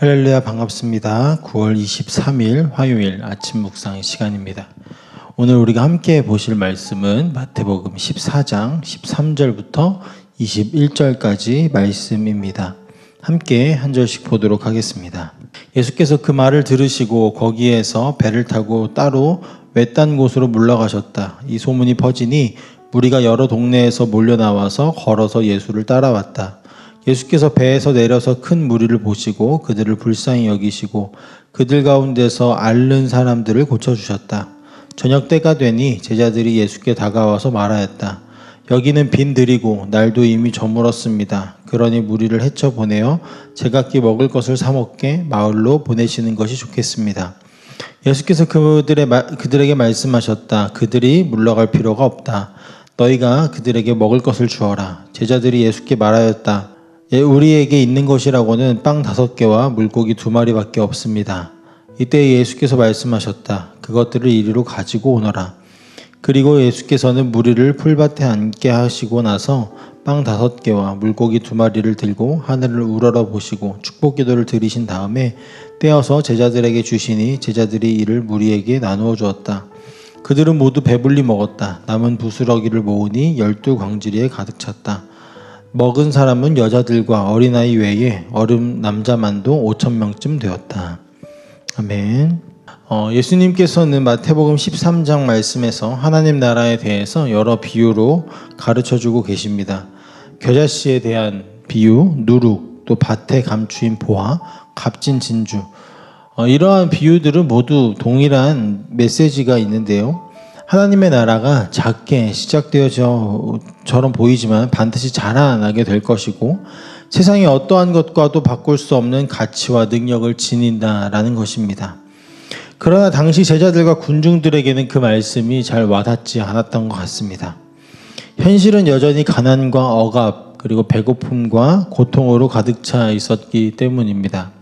할렐루야, 반갑습니다. 9월 23일 화요일 아침 묵상 시간입니다. 오늘 우리가 함께 보실 말씀은 마태복음 14장 13절부터 21절까지 말씀입니다. 함께 한 절씩 보도록 하겠습니다. 예수께서 그 말을 들으시고 거기에서 배를 타고 따로 외딴 곳으로 물러가셨다. 이 소문이 퍼지니 무리가 여러 동네에서 몰려나와서 걸어서 예수를 따라왔다. 예수께서 배에서 내려서 큰 무리를 보시고 그들을 불쌍히 여기시고 그들 가운데서 앓는 사람들을 고쳐주셨다. 저녁 때가 되니 제자들이 예수께 다가와서 말하였다. 여기는 빈들이고 날도 이미 저물었습니다. 그러니 무리를 헤쳐보내어 제각기 먹을 것을 사 먹게 마을로 보내시는 것이 좋겠습니다. 예수께서 그들에게 말씀하셨다. 그들이 물러갈 필요가 없다. 너희가 그들에게 먹을 것을 주어라. 제자들이 예수께 말하였다. 우리에게 있는 것이라고는 빵 5개와 물고기 2마리밖에 없습니다. 이때 예수께서 말씀하셨다. 그것들을 이리로 가지고 오너라. 그리고 예수께서는 무리를 풀밭에 앉게 하시고 나서 빵 5개와 물고기 2마리를 들고 하늘을 우러러 보시고 축복 기도를 드리신 다음에 떼어서 제자들에게 주시니 제자들이 이를 무리에게 나누어 주었다. 그들은 모두 배불리 먹었다. 남은 부스러기를 모으니 12광주리에 가득 찼다. 먹은 사람은 여자들과 어린아이 외에 어른 남자만도 5,000명쯤 되었다. 아멘. 예수님께서는 마태복음 13장 말씀에서 하나님 나라에 대해서 여러 비유로 가르쳐주고 계십니다. 겨자씨에 대한 비유, 누룩, 또 밭에 감추인 보화, 값진 진주, 이러한 비유들은 모두 동일한 메시지가 있는데요. 하나님의 나라가 작게 시작되어처럼 보이지만 반드시 자라나게 될 것이고 세상의 어떠한 것과도 바꿀 수 없는 가치와 능력을 지닌다라는 것입니다. 그러나 당시 제자들과 군중들에게는 그 말씀이 잘 와닿지 않았던 것 같습니다. 현실은 여전히 가난과 억압 그리고 배고픔과 고통으로 가득 차 있었기 때문입니다.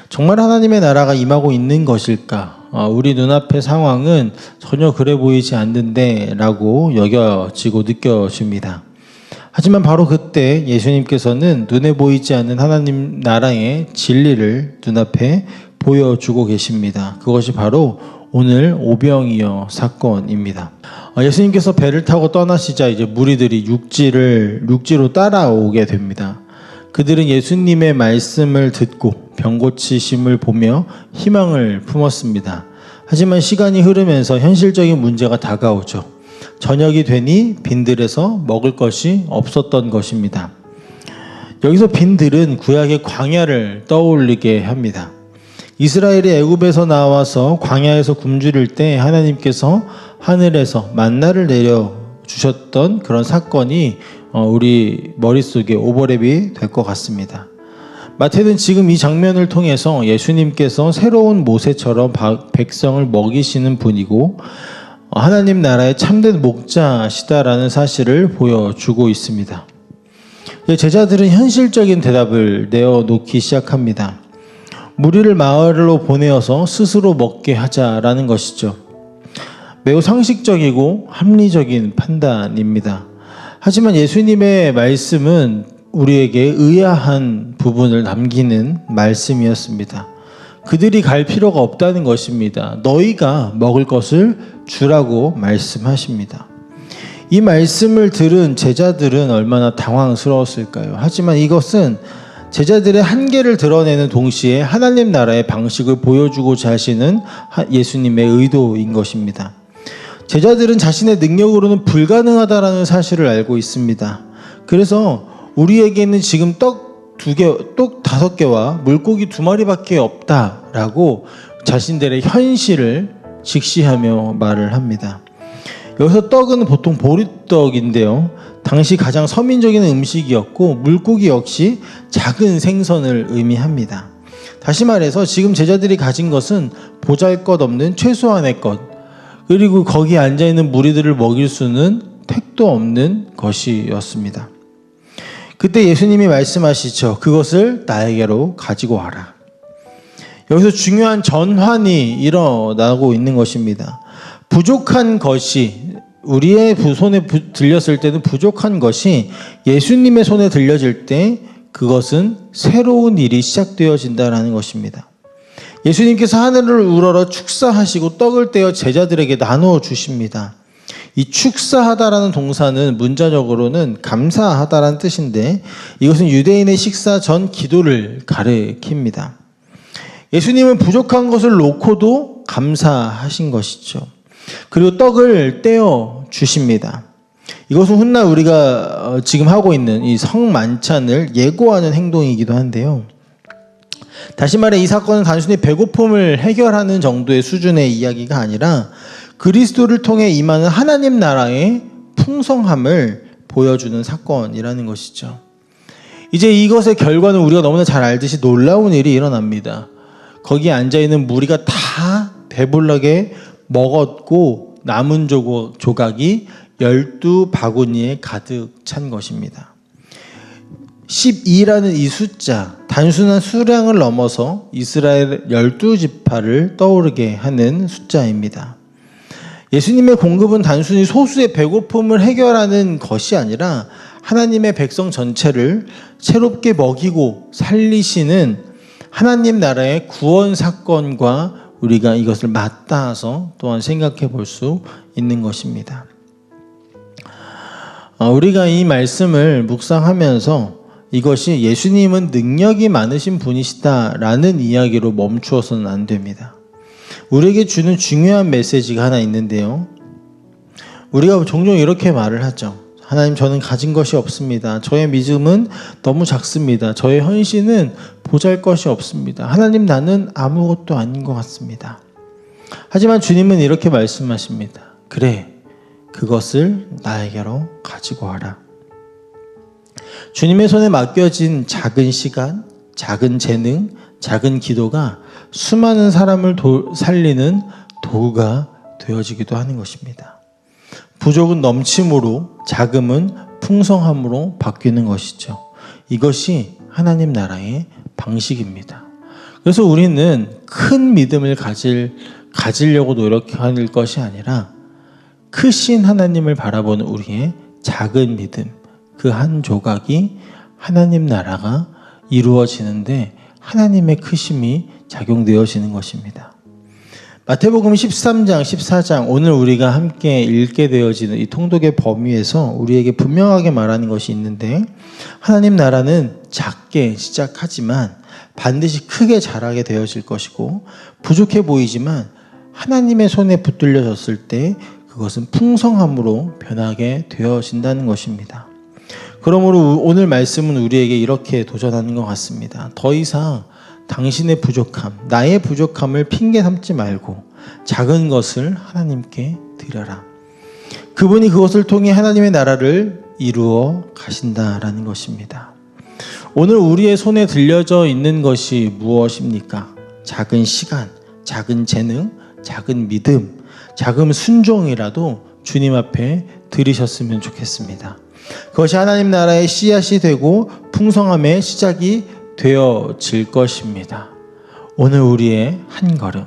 정말 하나님의 나라가 임하고 있는 것일까? 우리 눈앞의 상황은 전혀 그래 보이지 않는데 라고 여겨지고 느껴집니다. 하지만 바로 그때 예수님께서는 눈에 보이지 않는 하나님 나라의 진리를 눈앞에 보여주고 계십니다. 그것이 바로 오늘 오병이어 사건입니다. 예수님께서 배를 타고 떠나시자 이제 무리들이 육지로 따라오게 됩니다. 그들은 예수님의 말씀을 듣고 병 고치심을 보며 희망을 품었습니다. 하지만 시간이 흐르면서 현실적인 문제가 다가오죠. 저녁이 되니 빈들에서 먹을 것이 없었던 것입니다. 여기서 빈들은 구약의 광야를 떠올리게 합니다. 이스라엘이 애굽에서 나와서 광야에서 굶주릴 때 하나님께서 하늘에서 만나를 내려주셨던 그런 사건이 우리 머릿속에 오버랩이 될 것 같습니다. 마태는 지금 이 장면을 통해서 예수님께서 새로운 모세처럼 백성을 먹이시는 분이고 하나님 나라의 참된 목자시다라는 사실을 보여주고 있습니다. 제자들은 현실적인 대답을 내어놓기 시작합니다. 무리를 마을로 보내어서 스스로 먹게 하자라는 것이죠. 매우 상식적이고 합리적인 판단입니다. 하지만 예수님의 말씀은 우리에게 의아한 부분을 남기는 말씀이었습니다. 그들이 갈 필요가 없다는 것입니다. 너희가 먹을 것을 주라고 말씀하십니다. 이 말씀을 들은 제자들은 얼마나 당황스러웠을까요? 하지만 이것은 제자들의 한계를 드러내는 동시에 하나님 나라의 방식을 보여주고자 하시는 예수님의 의도인 것입니다. 제자들은 자신의 능력으로는 불가능하다라는 사실을 알고 있습니다. 그래서 우리에게는 지금 떡 5개와 물고기 2마리밖에 없다라고 자신들의 현실을 직시하며 말을 합니다. 여기서 떡은 보통 보리떡인데요. 당시 가장 서민적인 음식이었고 물고기 역시 작은 생선을 의미합니다. 다시 말해서 지금 제자들이 가진 것은 보잘것없는 최소한의 것, 그리고 거기에 앉아있는 무리들을 먹일 수는 택도 없는 것이었습니다. 그때 예수님이 말씀하시죠. 그것을 나에게로 가지고 와라. 여기서 중요한 전환이 일어나고 있는 것입니다. 부족한 것이 우리의 손에 들렸을 때는 부족한 것이 예수님의 손에 들려질 때 그것은 새로운 일이 시작되어진다라는 것입니다. 예수님께서 하늘을 우러러 축사하시고 떡을 떼어 제자들에게 나누어 주십니다. 이 축사하다라는 동사는 문자적으로는 감사하다라는 뜻인데 이것은 유대인의 식사 전 기도를 가리킵니다. 예수님은 부족한 것을 놓고도 감사하신 것이죠. 그리고 떡을 떼어 주십니다. 이것은 훗날 우리가 지금 하고 있는 이 성만찬을 예고하는 행동이기도 한데요. 다시 말해 이 사건은 단순히 배고픔을 해결하는 정도의 수준의 이야기가 아니라 그리스도를 통해 임하는 하나님 나라의 풍성함을 보여주는 사건이라는 것이죠. 이제 이것의 결과는 우리가 너무나 잘 알듯이 놀라운 일이 일어납니다. 거기에 앉아있는 무리가 다 배불러게 먹었고 남은 조각이 12바구니에 가득 찬 것입니다. 12라는 이 숫자, 단순한 수량을 넘어서 이스라엘 12지파를 떠오르게 하는 숫자입니다. 예수님의 공급은 단순히 소수의 배고픔을 해결하는 것이 아니라 하나님의 백성 전체를 새롭게 먹이고 살리시는 하나님 나라의 구원 사건과 우리가 이것을 맞닿아서 또한 생각해 볼 수 있는 것입니다. 우리가 이 말씀을 묵상하면서 이것이 예수님은 능력이 많으신 분이시다라는 이야기로 멈추어서는 안 됩니다. 우리에게 주는 중요한 메시지가 하나 있는데요. 우리가 종종 이렇게 말을 하죠. 하나님, 저는 가진 것이 없습니다. 저의 믿음은 너무 작습니다. 저의 헌신은 보잘것이 없습니다. 하나님, 나는 아무것도 아닌 것 같습니다. 하지만 주님은 이렇게 말씀하십니다. 그래, 그것을 나에게로 가지고 와라. 주님의 손에 맡겨진 작은 시간, 작은 재능, 작은 기도가 수많은 사람을 살리는 도구가 되어지기도 하는 것입니다. 부족은 넘침으로, 자금은 풍성함으로 바뀌는 것이죠. 이것이 하나님 나라의 방식입니다. 그래서 우리는 큰 믿음을 가지려고 노력할 것이 아니라 크신 하나님을 바라보는 우리의 작은 믿음, 그 한 조각이 하나님 나라가 이루어지는데 하나님의 크심이 작용되어지는 것입니다. 마태복음 13장, 14장 오늘 우리가 함께 읽게 되어지는 이 통독의 범위에서 우리에게 분명하게 말하는 것이 있는데 하나님 나라는 작게 시작하지만 반드시 크게 자라게 되어질 것이고 부족해 보이지만 하나님의 손에 붙들려졌을 때 그것은 풍성함으로 변하게 되어진다는 것입니다. 그러므로 오늘 말씀은 우리에게 이렇게 도전하는 것 같습니다. 더 이상 당신의 부족함, 나의 부족함을 핑계 삼지 말고 작은 것을 하나님께 드려라. 그분이 그것을 통해 하나님의 나라를 이루어 가신다라는 것입니다. 오늘 우리의 손에 들려져 있는 것이 무엇입니까? 작은 시간, 작은 재능, 작은 믿음, 작은 순종이라도 주님 앞에 드리셨으면 좋겠습니다. 그것이 하나님 나라의 씨앗이 되고 풍성함의 시작이 되어질 것입니다. 오늘 우리의 한 걸음,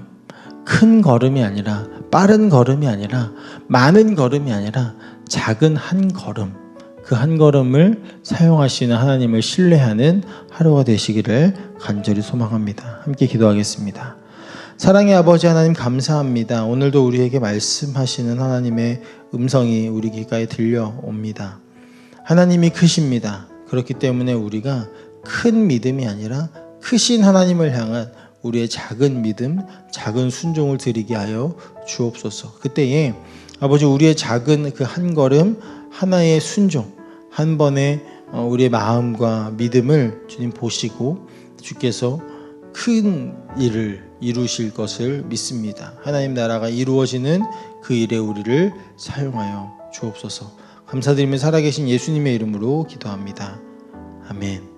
큰 걸음이 아니라 빠른 걸음이 아니라 많은 걸음이 아니라 작은 한 걸음, 그 한 걸음을 사용하시는 하나님을 신뢰하는 하루가 되시기를 간절히 소망합니다. 함께 기도하겠습니다. 사랑의 아버지 하나님, 감사합니다. 오늘도 우리에게 말씀하시는 하나님의 음성이 우리 귀가에 들려옵니다. 하나님이 크십니다. 그렇기 때문에 우리가 큰 믿음이 아니라 크신 하나님을 향한 우리의 작은 믿음, 작은 순종을 드리게 하여 주옵소서. 그때에 아버지, 우리의 작은 그 한 걸음, 하나의 순종, 한 번의 우리의 마음과 믿음을 주님 보시고 주께서 큰 일을 이루실 것을 믿습니다. 하나님 나라가 이루어지는 그 일에 우리를 사용하여 주옵소서. 감사드리며 살아계신 예수님의 이름으로 기도합니다. 아멘.